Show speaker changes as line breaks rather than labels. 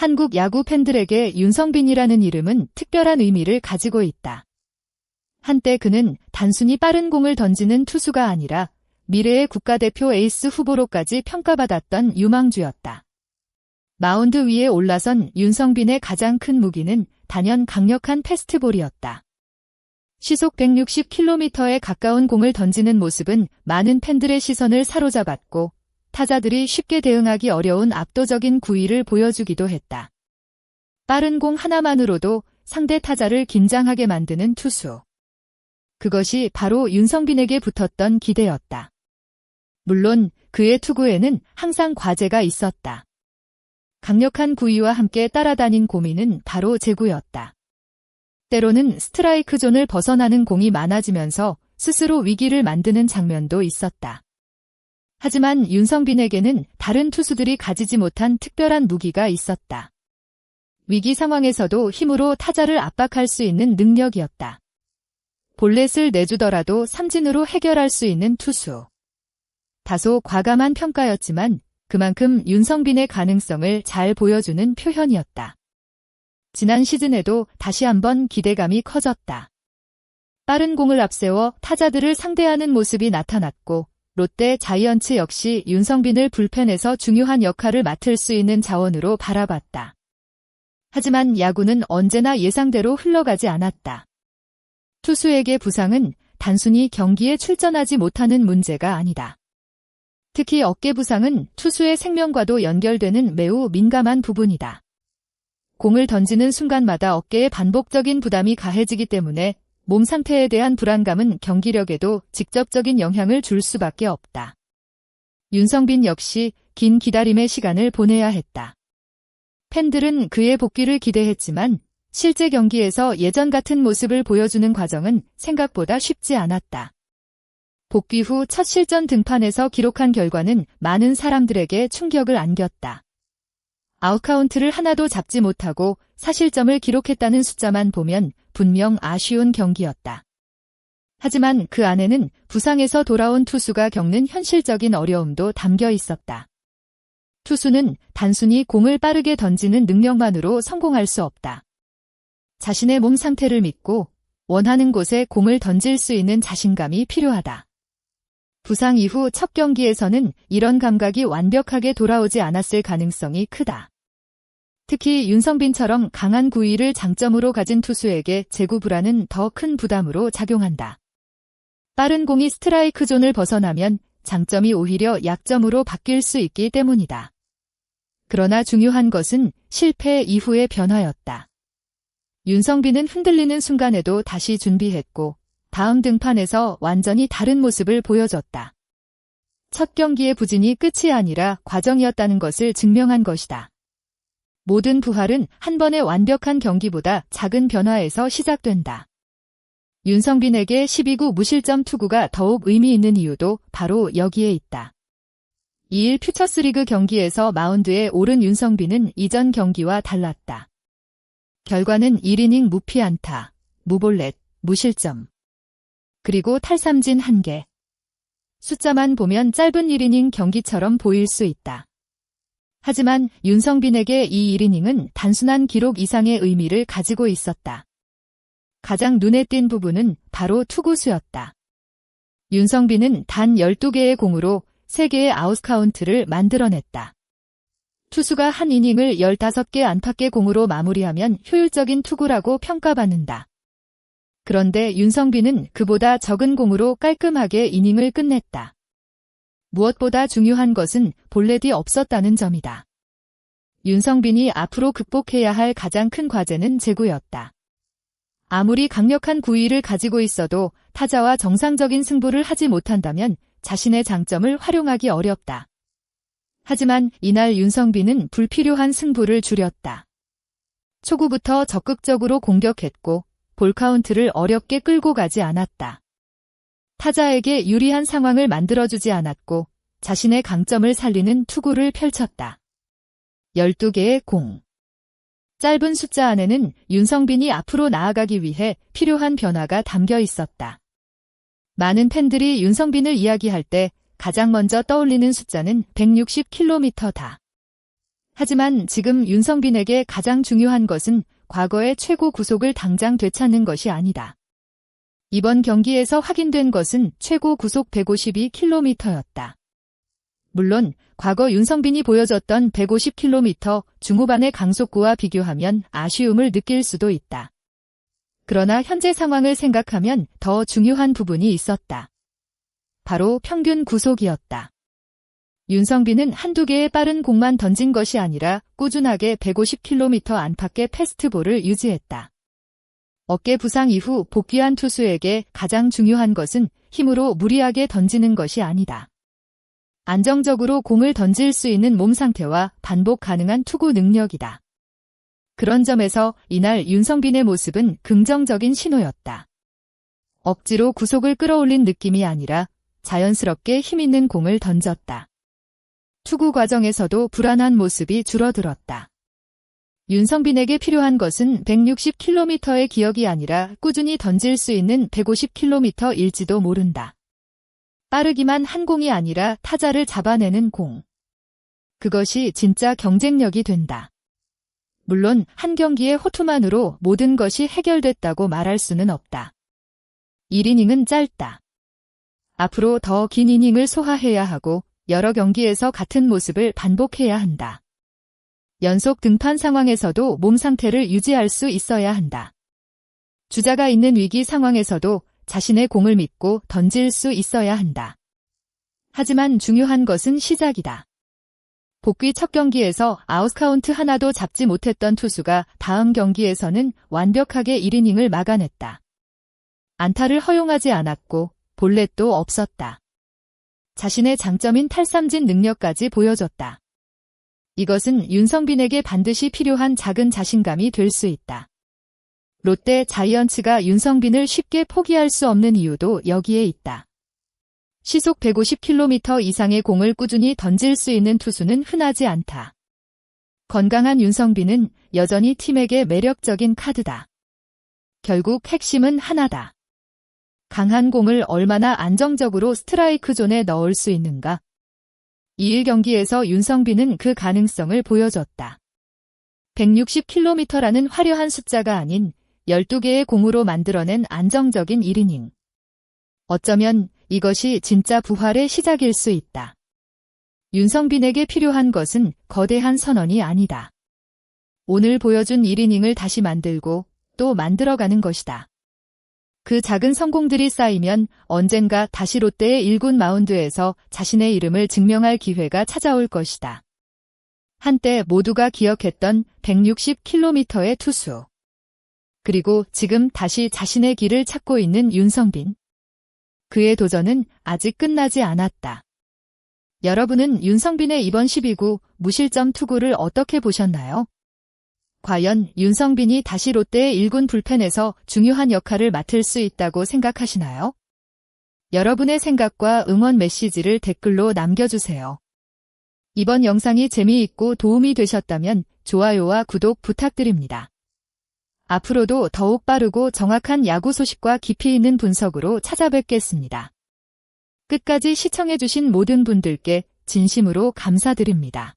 한국 야구 팬들에게 윤성빈이라는 이름은 특별한 의미를 가지고 있다. 한때 그는 단순히 빠른 공을 던지는 투수가 아니라 미래의 국가대표 에이스 후보로까지 평가받았던 유망주였다. 마운드 위에 올라선 윤성빈의 가장 큰 무기는 단연 강력한 패스트볼이었다. 시속 160km에 가까운 공을 던지는 모습은 많은 팬들의 시선을 사로잡았고 타자들이 쉽게 대응하기 어려운 압도적인 구위를 보여주기도 했다. 빠른 공 하나만으로도 상대 타자를 긴장하게 만드는 투수. 그것이 바로 윤성빈에게 붙었던 기대였다. 물론 그의 투구에는 항상 과제가 있었다. 강력한 구위와 함께 따라다닌 고민은 바로 제구였다. 때로는 스트라이크 존을 벗어나는 공이 많아지면서 스스로 위기를 만드는 장면도 있었다. 하지만 윤성빈에게는 다른 투수들이 가지지 못한 특별한 무기가 있었다. 위기 상황에서도 힘으로 타자를 압박할 수 있는 능력이었다. 볼넷을 내주더라도 삼진으로 해결할 수 있는 투수. 다소 과감한 평가였지만 그만큼 윤성빈의 가능성을 잘 보여주는 표현이었다. 지난 시즌에도 다시 한번 기대감이 커졌다. 빠른 공을 앞세워 타자들을 상대하는 모습이 나타났고 롯데 자이언츠 역시 윤성빈을 불펜에서 중요한 역할을 맡을 수 있는 자원으로 바라봤다. 하지만 야구는 언제나 예상대로 흘러가지 않았다. 투수에게 부상은 단순히 경기에 출전하지 못하는 문제가 아니다. 특히 어깨 부상은 투수의 생명과도 연결되는 매우 민감한 부분이다. 공을 던지는 순간마다 어깨에 반복적인 부담이 가해지기 때문에 몸 상태에 대한 불안감은 경기력에도 직접적인 영향을 줄 수밖에 없다. 윤성빈 역시 긴 기다림의 시간을 보내야 했다. 팬들은 그의 복귀를 기대했지만 실제 경기에서 예전 같은 모습을 보여주는 과정은 생각보다 쉽지 않았다. 복귀 후 첫 실전 등판에서 기록한 결과는 많은 사람들에게 충격을 안겼다. 아웃카운트를 하나도 잡지 못하고 사실점을 기록했다는 숫자만 보면 분명 아쉬운 경기였다. 하지만 그 안에는 부상에서 돌아온 투수가 겪는 현실적인 어려움도 담겨 있었다. 투수는 단순히 공을 빠르게 던지는 능력만으로 성공할 수 없다. 자신의 몸 상태를 믿고 원하는 곳에 공을 던질 수 있는 자신감이 필요하다. 부상 이후 첫 경기에서는 이런 감각이 완벽하게 돌아오지 않았을 가능성이 크다. 특히 윤성빈처럼 강한 구위를 장점으로 가진 투수에게 제구 불안은 더 큰 부담으로 작용한다. 빠른 공이 스트라이크 존을 벗어나면 장점이 오히려 약점으로 바뀔 수 있기 때문이다. 그러나 중요한 것은 실패 이후의 변화였다. 윤성빈은 흔들리는 순간에도 다시 준비했고 다음 등판에서 완전히 다른 모습을 보여줬다. 첫 경기의 부진이 끝이 아니라 과정이었다는 것을 증명한 것이다. 모든 부활은 한 번의 완벽한 경기보다 작은 변화에서 시작된다. 윤성빈에게 12구 무실점 투구가 더욱 의미 있는 이유도 바로 여기에 있다. 2일 퓨처스리그 경기에서 마운드에 오른 윤성빈은 이전 경기와 달랐다. 결과는 1이닝 무피 안타, 무볼넷, 무실점. 그리고 탈삼진 1개. 숫자만 보면 짧은 1이닝 경기처럼 보일 수 있다. 하지만 윤성빈에게 이 1이닝은 단순한 기록 이상의 의미를 가지고 있었다. 가장 눈에 띈 부분은 바로 투구수였다. 윤성빈은 단 12개의 공으로 3개의 아웃카운트를 만들어냈다. 투수가 한 이닝을 15개 안팎의 공으로 마무리하면 효율적인 투구라고 평가받는다. 그런데 윤성빈은 그보다 적은 공으로 깔끔하게 이닝을 끝냈다. 무엇보다 중요한 것은 볼넷이 없었다는 점이다. 윤성빈이 앞으로 극복해야 할 가장 큰 과제는 제구였다. 아무리 강력한 구위를 가지고 있어도 타자와 정상적인 승부를 하지 못한다면 자신의 장점을 활용하기 어렵다. 하지만 이날 윤성빈은 불필요한 승부를 줄였다. 초구부터 적극적으로 공격했고 볼 카운트를 어렵게 끌고 가지 않았다. 타자에게 유리한 상황을 만들어주지 않았고 자신의 강점을 살리는 투구를 펼쳤다. 12개의 공. 짧은 숫자 안에는 윤성빈이 앞으로 나아가기 위해 필요한 변화가 담겨 있었다. 많은 팬들이 윤성빈을 이야기할 때 가장 먼저 떠올리는 숫자는 160km다. 하지만 지금 윤성빈에게 가장 중요한 것은 과거의 최고 구속을 당장 되찾는 것이 아니다. 이번 경기에서 확인된 것은 최고 구속 152km였다. 물론 과거 윤성빈이 보여줬던 150km 중후반의 강속구와 비교하면 아쉬움을 느낄 수도 있다. 그러나 현재 상황을 생각하면 더 중요한 부분이 있었다. 바로 평균 구속이었다. 윤성빈은 한두 개의 빠른 공만 던진 것이 아니라 꾸준하게 150km 안팎의 패스트볼을 유지했다. 어깨 부상 이후 복귀한 투수에게 가장 중요한 것은 힘으로 무리하게 던지는 것이 아니다. 안정적으로 공을 던질 수 있는 몸 상태와 반복 가능한 투구 능력이다. 그런 점에서 이날 윤성빈의 모습은 긍정적인 신호였다. 억지로 구속을 끌어올린 느낌이 아니라 자연스럽게 힘있는 공을 던졌다. 투구 과정에서도 불안한 모습이 줄어들었다. 윤성빈에게 필요한 것은 160km의 기억이 아니라 꾸준히 던질 수 있는 150km일지도 모른다. 빠르기만 한 공이 아니라 타자를 잡아내는 공. 그것이 진짜 경쟁력이 된다. 물론 한 경기의 호투만으로 모든 것이 해결됐다고 말할 수는 없다. 1이닝은 짧다. 앞으로 더 긴 이닝을 소화해야 하고 여러 경기에서 같은 모습을 반복해야 한다. 연속 등판 상황에서도 몸 상태를 유지할 수 있어야 한다. 주자가 있는 위기 상황에서도 자신의 공을 믿고 던질 수 있어야 한다. 하지만 중요한 것은 시작이다. 복귀 첫 경기에서 아웃카운트 하나도 잡지 못했던 투수가 다음 경기에서는 완벽하게 1이닝을 막아냈다. 안타를 허용하지 않았고 볼넷도 없었다. 자신의 장점인 탈삼진 능력까지 보여줬다. 이것은 윤성빈에게 반드시 필요한 작은 자신감이 될 수 있다. 롯데 자이언츠가 윤성빈을 쉽게 포기할 수 없는 이유도 여기에 있다. 시속 150km 이상의 공을 꾸준히 던질 수 있는 투수는 흔하지 않다. 건강한 윤성빈은 여전히 팀에게 매력적인 카드다. 결국 핵심은 하나다. 강한 공을 얼마나 안정적으로 스트라이크 존에 넣을 수 있는가? 2일 경기에서 윤성빈은 그 가능성을 보여줬다. 160km라는 화려한 숫자가 아닌 12개의 공으로 만들어낸 안정적인 1이닝. 어쩌면 이것이 진짜 부활의 시작일 수 있다. 윤성빈에게 필요한 것은 거대한 선언이 아니다. 오늘 보여준 1이닝을 다시 만들고 또 만들어가는 것이다. 그 작은 성공들이 쌓이면 언젠가 다시 롯데의 1군 마운드에서 자신의 이름을 증명할 기회가 찾아올 것이다. 한때 모두가 기억했던 160km의 투수. 그리고 지금 다시 자신의 길을 찾고 있는 윤성빈. 그의 도전은 아직 끝나지 않았다. 여러분은 윤성빈의 이번 12구 무실점 투구를 어떻게 보셨나요? 과연 윤성빈이 다시 롯데의 1군 불펜에서 중요한 역할을 맡을 수 있다고 생각하시나요? 여러분의 생각과 응원 메시지를 댓글로 남겨주세요. 이번 영상이 재미있고 도움이 되셨다면 좋아요와 구독 부탁드립니다. 앞으로도 더욱 빠르고 정확한 야구 소식과 깊이 있는 분석으로 찾아뵙겠습니다. 끝까지 시청해주신 모든 분들께 진심으로 감사드립니다.